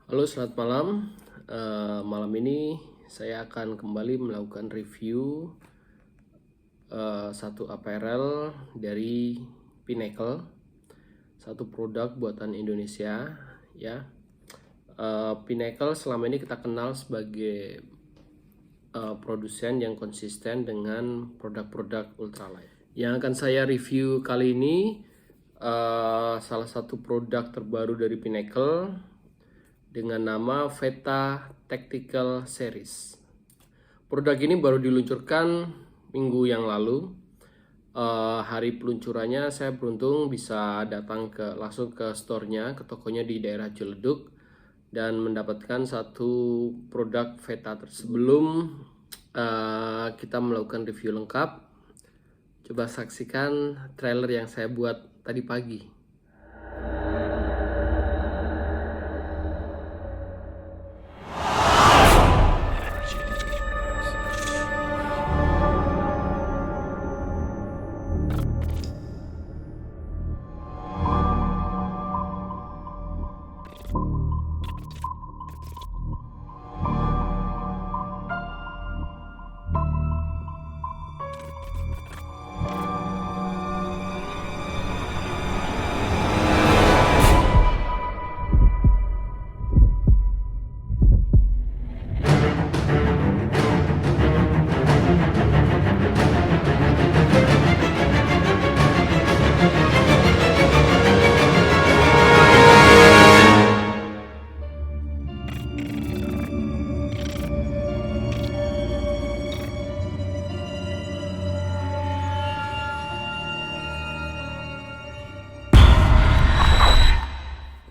Halo, selamat malam. Malam ini saya akan kembali melakukan review satu apparel dari Pinnacle, satu produk buatan Indonesia, ya. Pinnacle selama ini kita kenal sebagai produsen yang konsisten dengan produk-produk ultralight. Yang akan saya review kali ini salah satu produk terbaru dari Pinnacle dengan nama Veta Tactical Series. Produk ini baru diluncurkan minggu yang lalu. Hari peluncurannya saya beruntung bisa datang langsung ke store-nya, ke tokonya di daerah Ciledug, dan mendapatkan satu produk Veta tersebut. Sebelum kita melakukan review lengkap, coba saksikan trailer yang saya buat tadi pagi.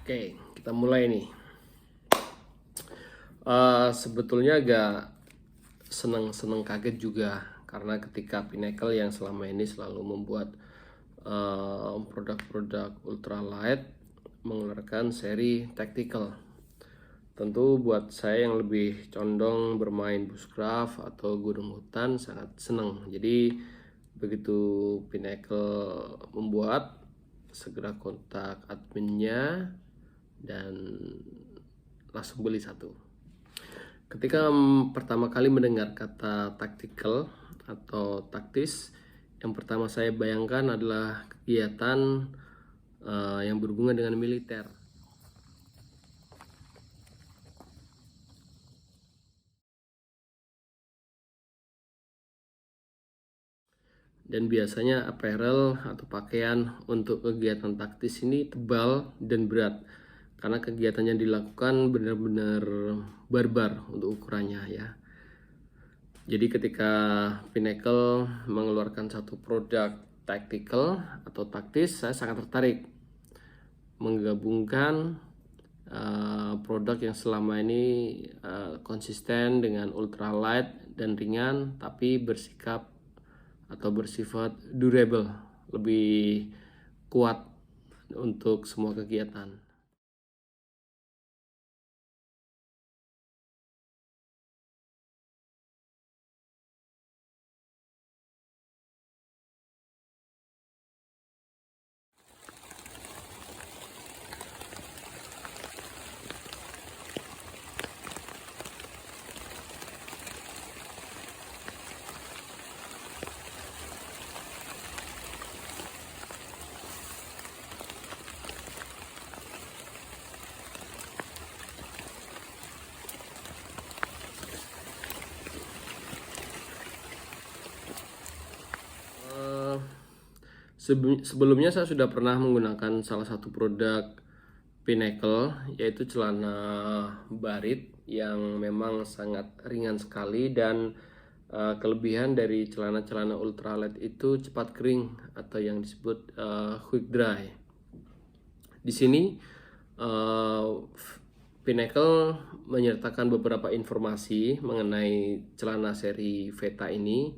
Oke, kita mulai nih. Sebetulnya agak seneng kaget juga karena ketika Pinnacle yang selama ini selalu membuat produk-produk ultralight mengeluarkan seri tactical. Tentu buat saya yang lebih condong bermain bushcraft atau gunung hutan sangat senang. Jadi begitu Pinnacle membuat, segera kontak adminnya dan langsung beli satu. Ketika pertama kali mendengar kata tactical atau taktis, yang pertama saya bayangkan adalah kegiatan yang berhubungan dengan militer. Dan biasanya apparel atau pakaian untuk kegiatan taktis ini tebal dan berat karena kegiatannya dilakukan benar-benar barbar untuk ukurannya, ya. Jadi ketika Pinnacle mengeluarkan satu produk tactical atau taktis, saya sangat tertarik menggabungkan produk yang selama ini konsisten dengan ultralight dan ringan tapi bersikap atau bersifat durable, lebih kuat untuk semua kegiatan. Sebelumnya saya sudah pernah menggunakan salah satu produk Pinnacle, yaitu celana barit yang memang sangat ringan sekali, dan kelebihan dari celana-celana ultralight itu cepat kering atau yang disebut quick dry. Di sini Pinnacle menyertakan beberapa informasi mengenai celana seri Veta ini.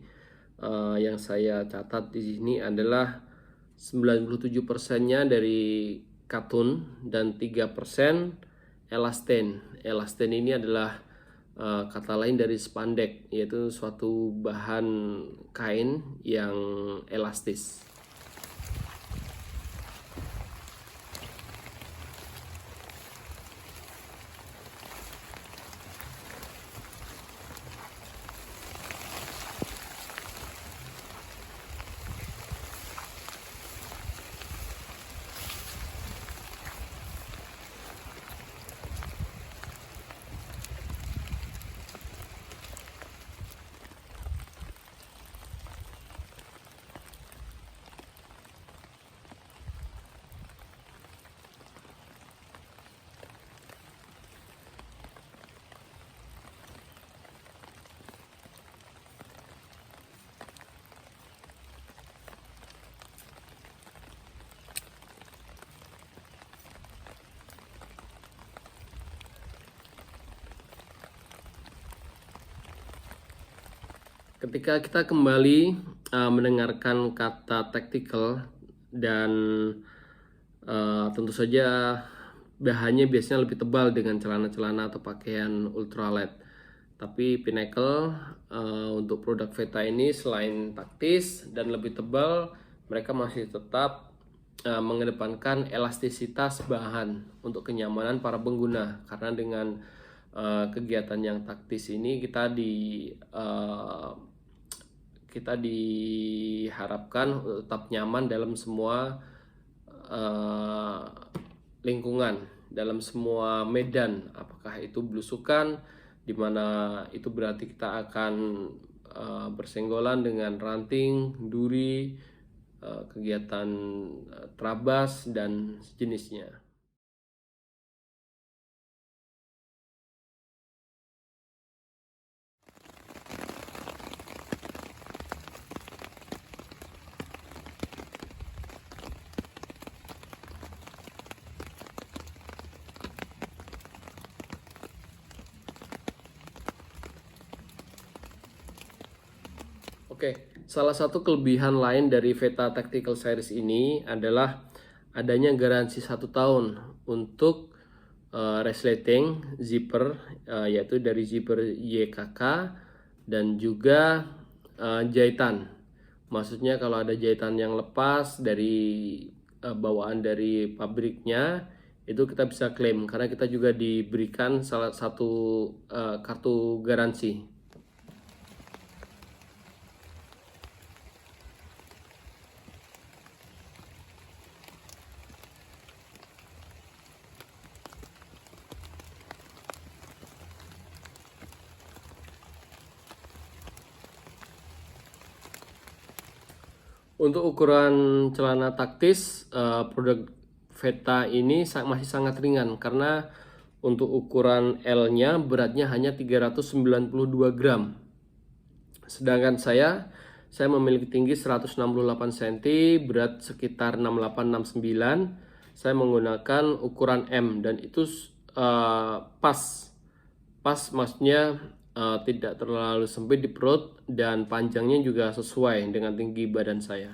Yang saya catat di sini adalah 97%-nya dari katun dan 3% elastane. Elastane ini adalah kata lain dari spandek, yaitu suatu bahan kain yang elastis. Ketika kita kembali mendengarkan kata tactical dan tentu saja bahannya biasanya lebih tebal dengan celana-celana atau pakaian ultralight. Tapi Pinnacle untuk produk Veta ini selain taktis dan lebih tebal, mereka masih tetap mengedepankan elastisitas bahan untuk kenyamanan para pengguna. Karena dengan kegiatan yang taktis ini kita diharapkan tetap nyaman dalam semua lingkungan, dalam semua medan, apakah itu belusukan, di mana itu berarti kita akan bersenggolan dengan ranting, duri, kegiatan terabas dan sejenisnya. Oke, salah satu kelebihan lain dari Veta Tactical Series ini adalah adanya garansi 1 tahun untuk resleting zipper, yaitu dari zipper YKK dan juga jahitan. Maksudnya kalau ada jahitan yang lepas dari bawaan dari pabriknya, itu kita bisa klaim karena kita juga diberikan salah satu kartu garansi. Untuk ukuran celana taktis, produk Veta ini masih sangat ringan karena untuk ukuran L-nya beratnya hanya 392 gram. Sedangkan saya memiliki tinggi 168 cm, berat sekitar 68-69. Saya menggunakan ukuran M dan itu pas maksudnya tidak terlalu sempit di perut dan panjangnya juga sesuai dengan tinggi badan saya.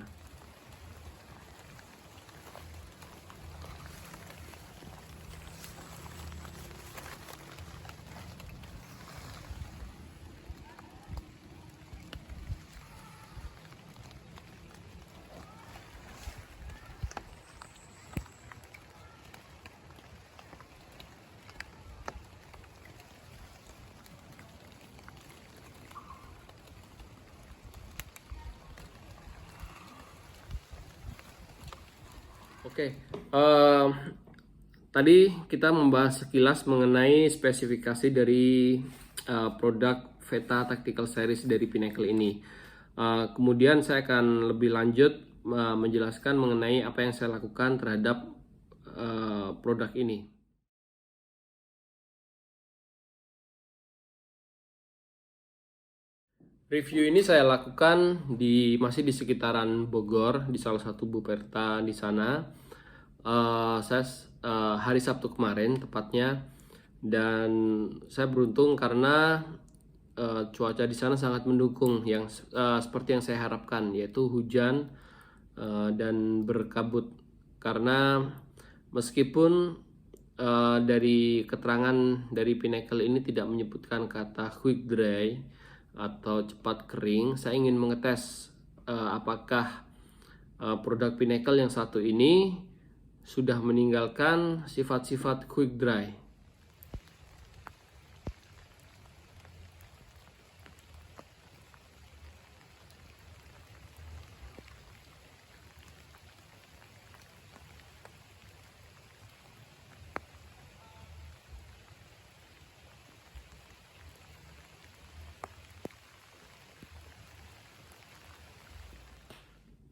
Oke, tadi kita membahas sekilas mengenai spesifikasi dari produk Veta Tactical Series dari Pinnacle ini. Kemudian saya akan lebih lanjut menjelaskan mengenai apa yang saya lakukan terhadap produk ini. Review ini saya lakukan masih di sekitaran Bogor, di salah satu Buperta di sana. Saya hari Sabtu kemarin tepatnya, dan saya beruntung karena cuaca di sana sangat mendukung, yang seperti yang saya harapkan, yaitu hujan dan berkabut. Karena meskipun dari keterangan dari Pinnacle ini tidak menyebutkan kata quick dry atau cepat kering, saya ingin mengetes apakah produk Pinnacle yang satu ini sudah meninggalkan sifat-sifat quick dry.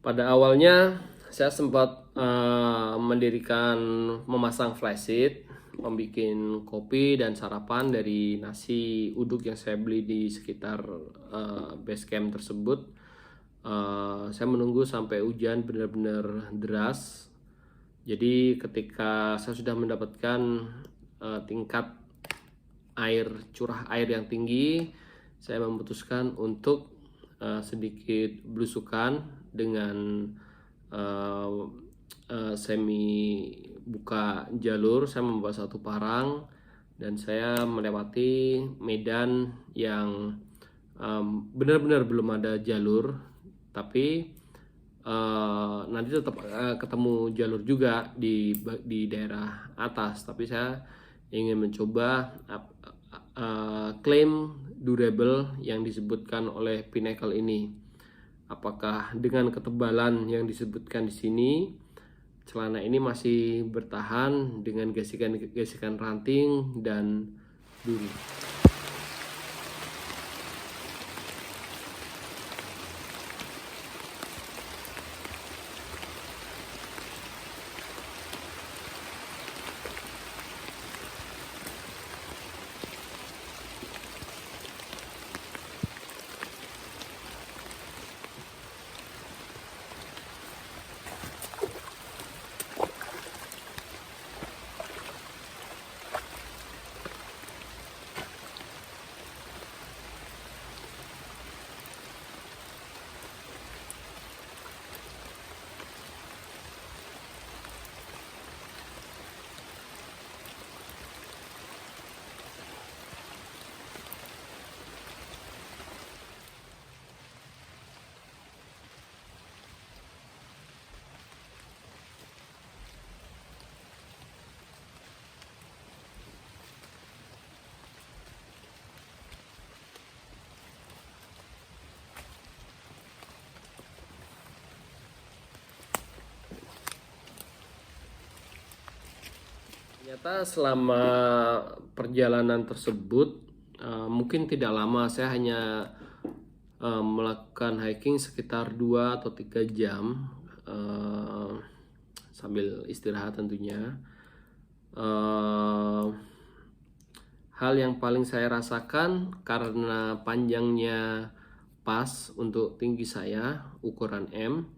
Pada awalnya saya sempat memasang flysheet, membuat kopi dan sarapan dari nasi uduk yang saya beli di sekitar base camp tersebut. Saya menunggu sampai hujan benar-benar deras. Jadi ketika saya sudah mendapatkan tingkat curah air yang tinggi, saya memutuskan untuk sedikit belusukan dengan semi buka jalur. Saya membawa satu parang dan saya melewati medan yang benar-benar belum ada jalur, tapi nanti tetap ketemu jalur juga di daerah atas. Tapi saya ingin mencoba klaim durable yang disebutkan oleh Pinnacle ini. Apakah dengan ketebalan yang disebutkan di sini, celana ini masih bertahan dengan gesekan ranting dan duri. Ternyata selama perjalanan tersebut mungkin tidak lama, saya hanya melakukan hiking sekitar 2 atau 3 jam sambil istirahat tentunya. Hal yang paling saya rasakan karena panjangnya pas untuk tinggi saya, ukuran M,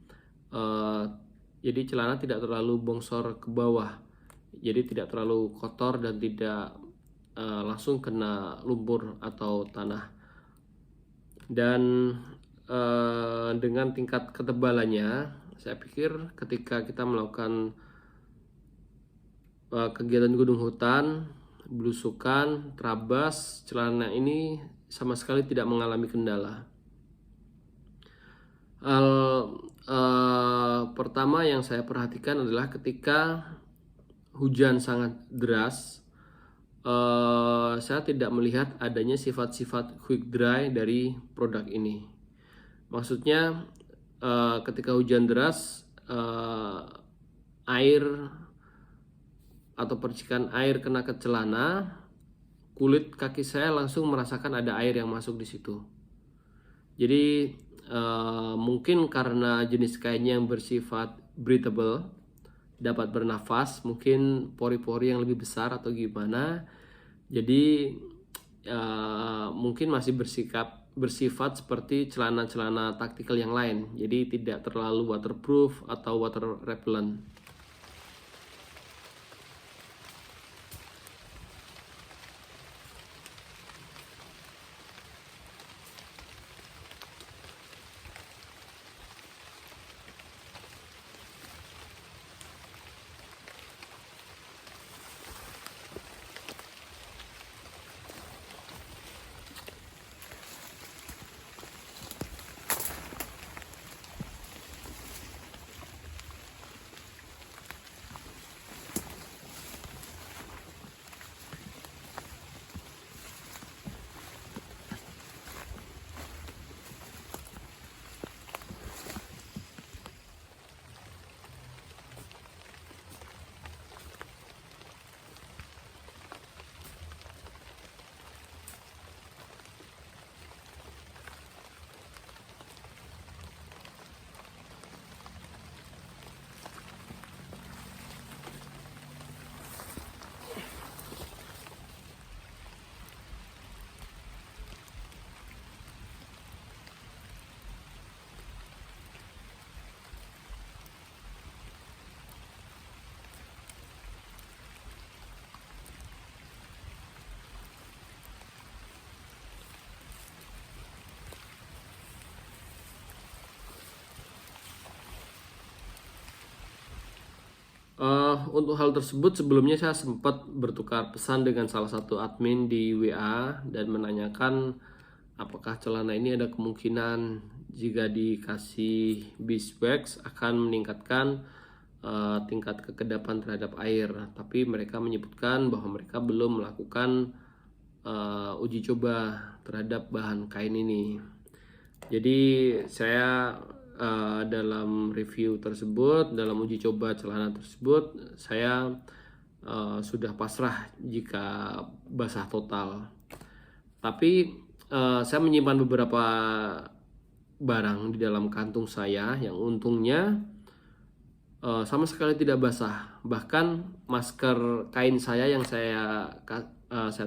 jadi celana tidak terlalu bongsor ke bawah. Jadi tidak terlalu kotor dan tidak langsung kena lumpur atau tanah. Dan dengan tingkat ketebalannya, saya pikir ketika kita melakukan kegiatan gunung hutan, belusukan, terabas, celana ini sama sekali tidak mengalami kendala. Hal pertama yang saya perhatikan adalah ketika hujan sangat deras, saya tidak melihat adanya sifat-sifat quick dry dari produk ini. Maksudnya ketika hujan deras, air atau percikan air kena ke celana, kulit kaki saya langsung merasakan ada air yang masuk di situ. Jadi mungkin karena jenis kainnya yang bersifat breathable, dapat bernafas, mungkin pori-pori yang lebih besar atau gimana, jadi mungkin masih bersifat seperti celana-celana taktikal yang lain, jadi tidak terlalu waterproof atau water repellent. Untuk hal tersebut sebelumnya saya sempat bertukar pesan dengan salah satu admin di WA dan menanyakan apakah celana ini ada kemungkinan jika dikasih beeswax akan meningkatkan tingkat kekedapan terhadap air. Tapi mereka menyebutkan bahwa mereka belum melakukan uji coba terhadap bahan kain ini. Jadi saya dalam review tersebut, dalam uji coba celana tersebut, saya sudah pasrah jika basah total. Tapi saya menyimpan beberapa barang di dalam kantung saya yang untungnya sama sekali tidak basah. Bahkan masker kain saya yang saya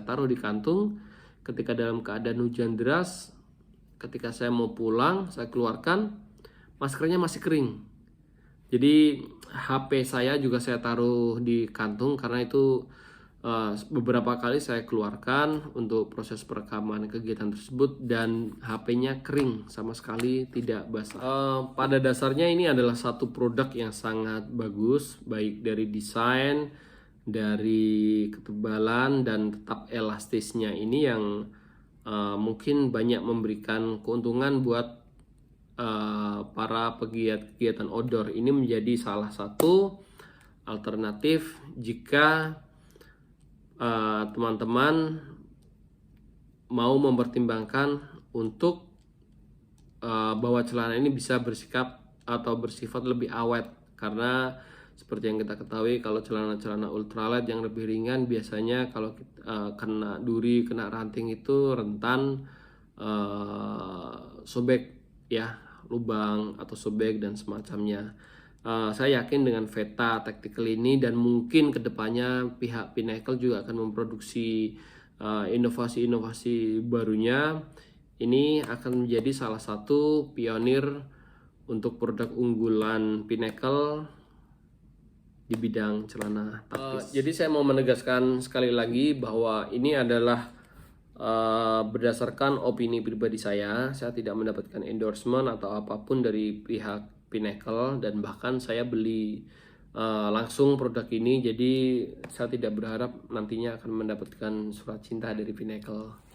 taruh di kantung ketika dalam keadaan hujan deras, ketika saya mau pulang, saya keluarkan, maskernya masih kering. Jadi HP saya juga saya taruh di kantung karena itu beberapa kali saya keluarkan untuk proses perekaman kegiatan tersebut dan HP-nya kering, sama sekali tidak basah. Pada dasarnya ini adalah satu produk yang sangat bagus, baik dari desain, dari ketebalan, dan tetap elastisnya ini yang mungkin banyak memberikan keuntungan buat para pegiat kegiatan outdoor. Ini menjadi salah satu alternatif jika teman-teman mau mempertimbangkan untuk bahwa celana ini bisa bersikap atau bersifat lebih awet, karena seperti yang kita ketahui kalau celana-celana ultralight yang lebih ringan biasanya kalau kena duri, kena ranting itu rentan sobek ya, lubang atau sobek dan semacamnya. Saya yakin dengan Veta Tactical ini dan mungkin kedepannya pihak Pinnacle juga akan memproduksi inovasi-inovasi barunya. Ini akan menjadi salah satu pionir untuk produk unggulan Pinnacle di bidang celana taktis. Jadi saya mau menegaskan sekali lagi bahwa ini adalah berdasarkan opini pribadi saya tidak mendapatkan endorsement atau apapun dari pihak Pinnacle, dan bahkan saya beli langsung produk ini, jadi saya tidak berharap nantinya akan mendapatkan surat cinta dari Pinnacle.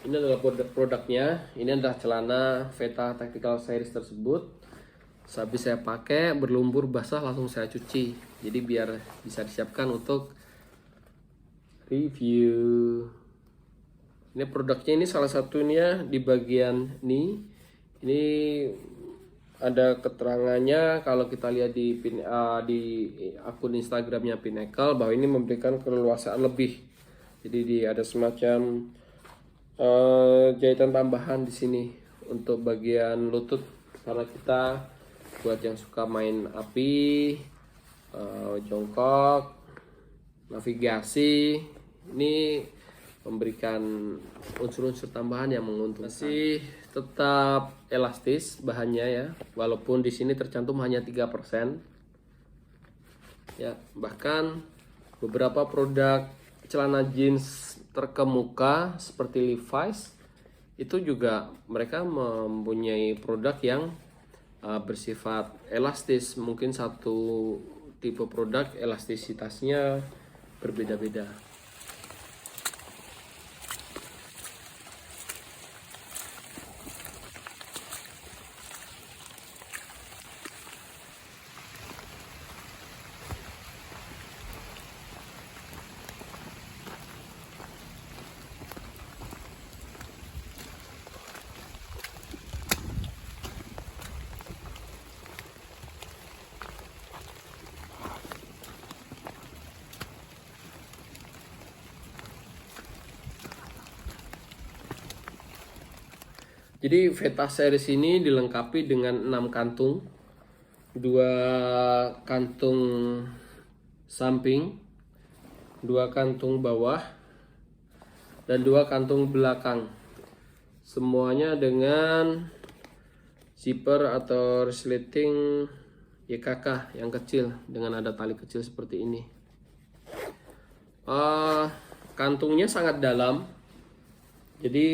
Ini adalah produknya. Ini adalah celana Veta Tactical Series tersebut. Sehabis saya pakai berlumpur basah langsung saya cuci. Jadi biar bisa disiapkan untuk review. Ini produknya, ini salah satunya di bagian ini ada keterangannya. Kalau kita lihat di akun Instagramnya Pinnacle, bahwa ini memberikan keleluasaan lebih. Jadi ada semacam jahitan tambahan di sini untuk bagian lutut, karena kita buat yang suka main api, jongkok, navigasi, ini memberikan unsur-unsur tambahan yang menguntungkan. Masih tetap elastis bahannya ya, walaupun di sini tercantum hanya 3%. Ya, bahkan beberapa produk celana jeans terkemuka seperti Levi's itu juga mereka mempunyai produk yang bersifat elastis. Mungkin satu tipe produk elastisitasnya berbeda-beda. Jadi Veta series ini dilengkapi dengan 6 kantung, 2 kantung samping, 2 kantung bawah, dan 2 kantung belakang. Semuanya dengan zipper atau resleting YKK yang kecil dengan ada tali kecil seperti ini. Kantungnya sangat dalam, jadi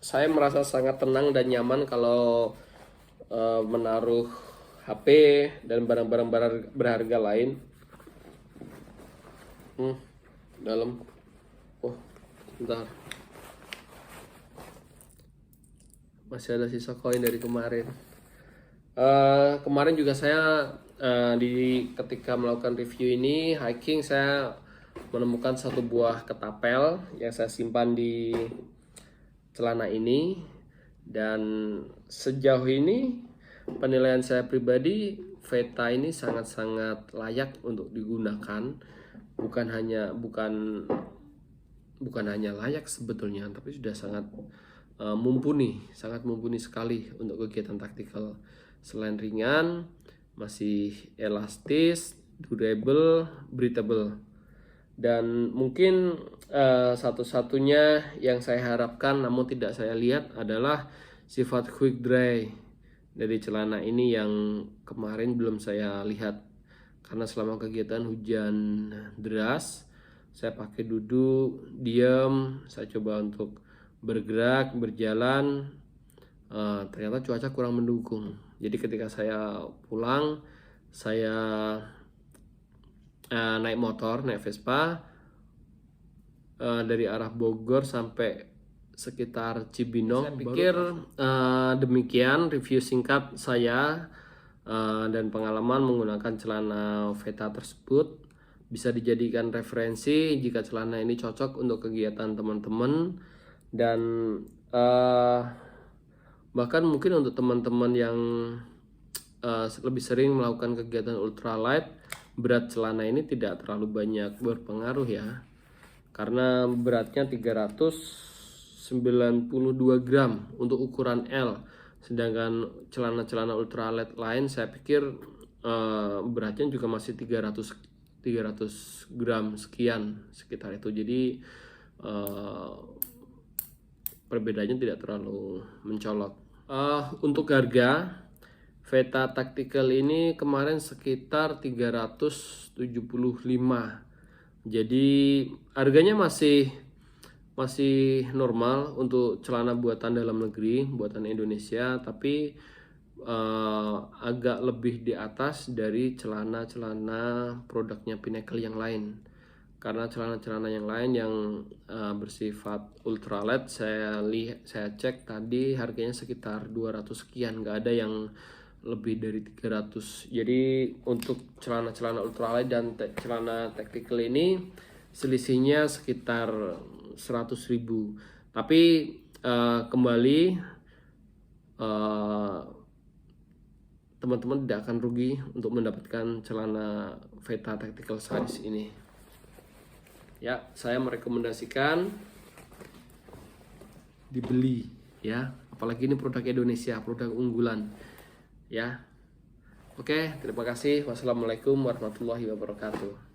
saya merasa sangat tenang dan nyaman kalau menaruh HP dan barang-barang berharga lain. Dalam. Oh, bentar. Masih ada sisa koin dari kemarin. Kemarin juga saya ketika melakukan review ini hiking, saya menemukan satu buah ketapel yang saya simpan di celana ini, dan sejauh ini penilaian saya pribadi, Veta ini sangat-sangat layak untuk digunakan. Bukan hanya layak sebetulnya, tapi sudah sangat mumpuni sekali untuk kegiatan taktikal. Selain ringan, masih elastis, durable, breathable. Dan mungkin satu-satunya yang saya harapkan namun tidak saya lihat adalah sifat quick dry dari celana ini yang kemarin belum saya lihat, karena selama kegiatan hujan deras saya pakai duduk diam, saya coba untuk bergerak berjalan, ternyata cuaca kurang mendukung. Jadi ketika saya pulang, saya naik Vespa dari arah Bogor sampai sekitar Cibinong. Saya pikir demikian review singkat saya dan pengalaman menggunakan celana Veta tersebut. Bisa dijadikan referensi jika celana ini cocok untuk kegiatan teman-teman, dan bahkan mungkin untuk teman-teman yang lebih sering melakukan kegiatan ultralight, berat celana ini tidak terlalu banyak berpengaruh ya, karena beratnya 392 gram untuk ukuran L, sedangkan celana-celana ultralight lain saya pikir beratnya juga masih 300 gram sekian, sekitar itu. Jadi perbedaannya tidak terlalu mencolok. Untuk harga, Veta Tactical ini kemarin sekitar 375. Jadi harganya masih normal untuk celana buatan dalam negeri, buatan Indonesia, tapi agak lebih di atas dari celana-celana produknya Pinnacle yang lain. Karena celana-celana yang lain yang bersifat ultralight, saya cek tadi harganya sekitar 200 sekian, nggak ada yang lebih dari 300. Jadi untuk celana-celana ultralight dan celana tactical ini selisihnya sekitar 100.000. Tapi kembali teman-teman tidak akan rugi untuk mendapatkan celana Veta tactical size ini. Ya, saya merekomendasikan dibeli ya, apalagi ini produk Indonesia, produk unggulan ya. Oke, terima kasih. Wassalamualaikum warahmatullahi wabarakatuh.